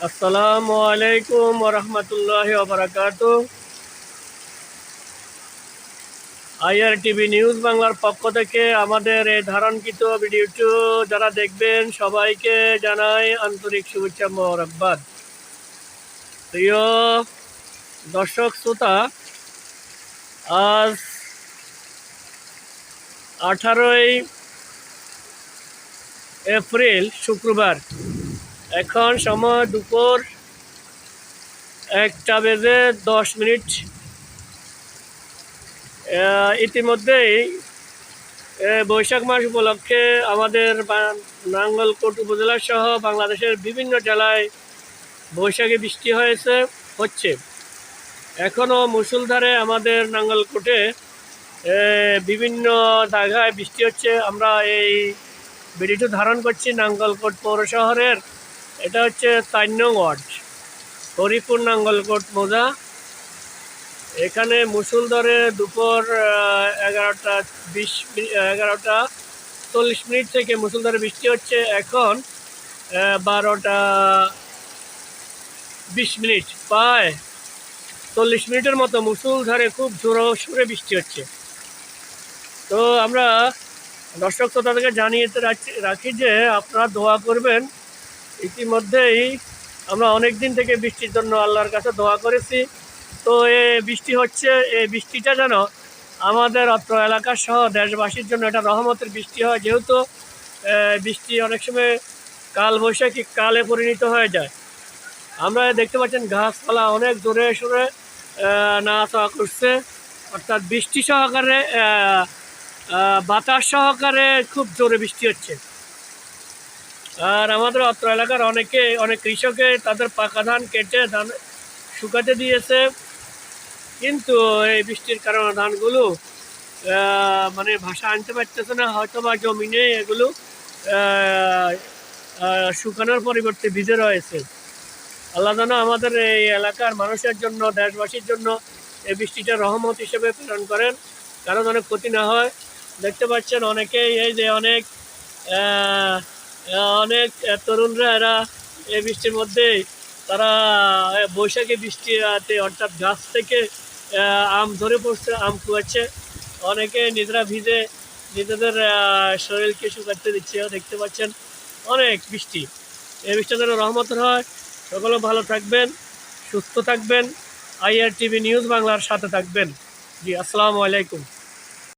আসসালামু আলাইকুম ওয়া রাহমাতুল্লাহি ওয়া বারাকাতুহু। আইআরটিভি নিউজ বাংলার পক্ষ থেকে আমাদের এই ধারণকৃত ভিডিওটি যারা দেখবেন সবাইকে জানাই আন্তরিক শুভেচ্ছা মোবারকবাদ। প্রিয় দর্শক শ্রোতা, আজ 18ই এপ্রিল শুক্রবার, এখন সময় দুপুর 1:10। ইতিমধ্যেই বৈশাখ মাস উপলক্ষে আমাদের নাঙ্গলকোট উপজেলা সহ বাংলাদেশের বিভিন্ন জেলায় বৈশাখী বৃষ্টি হচ্ছে। এখনও মুষলধারে আমাদের নাঙ্গলকোটে বিভিন্ন জায়গায় বৃষ্টি হচ্ছে। আমরা এই ভিডিওটি ধারণ করছি নাঙ্গলকোট পৌর শহরের, এটা হচ্ছে 4 নং ওয়ার্ড, হরিপুর নাঙ্গলকোট মৌজা। এখানে মুষলধারে দুপুর 11:40 থেকে মুষলধারে বৃষ্টি হচ্ছে। এখন 12:20, প্রায় 40 মিনিটের মতো মুষলধারে খুব জোরে বৃষ্টি হচ্ছে। তো আমরা দর্শক শ্রোতাদেরকে জানিয়ে রাখি যে আপনারা দোয়া করবেন। ইতিমধ্যেই আমরা অনেক দিন থেকে বৃষ্টির জন্য আল্লাহর কাছে দোয়া করেছি। তো বৃষ্টি হচ্ছে, এই বৃষ্টিটা যেন আমাদের অত্র এলাকা সহ দেশবাসীর জন্য এটা রহমতের বৃষ্টি হয়, যেহেতু বৃষ্টি অনেক সময় কালবৈশাখী কালে পরিণত হয়ে যায়। আমরা দেখতে পাচ্ছেন গাছপালা অনেক জোরে সোরে নাড়াচাড়া করছে, অর্থাৎ বৃষ্টি সহকারে বাতাস সহকারে খুব জোরে বৃষ্টি হচ্ছে। আর আমাদের অত্র এলাকার অনেক কৃষকে তাদের পাকা ধান কেটে ধান শুকাতে দিয়েছে, কিন্তু এই বৃষ্টির কারণে ধানগুলো মানে ভাষা আনতে পারতেছে না, হয়তো বা জমিনে এগুলো শুকানোর পরিবর্তে ভিজে রয়েছে। আল্লাহ যেন আমাদের এই এলাকার মানুষের জন্য, দেশবাসীর জন্য এই বৃষ্টিটা রহমত হিসেবে প্রেরণ করেন, কারণ অনেক ক্ষতি না হয়। দেখতে পাচ্ছেন অনেকেই এই যে অনেক তরুণরা এরা এই বৃষ্টির মধ্যে তারা বৈশাখী বৃষ্টিতে অর্থাৎ গাছ থেকে আম ধরে পড়ছে, আম কুয়াচ্ছে। অনেকে নিজেরা ভিজে নিজেদের শরীরকে শুকাতে দিচ্ছে। দেখতে পাচ্ছেন অনেক বৃষ্টি। এই বৃষ্টিটা যেন রহমতের হয়। সকলে ভালো থাকবেন, সুস্থ থাকবেন, আইআরটিভি নিউজ বাংলার সাথে থাকবেন। জি, আসসালামু আলাইকুম।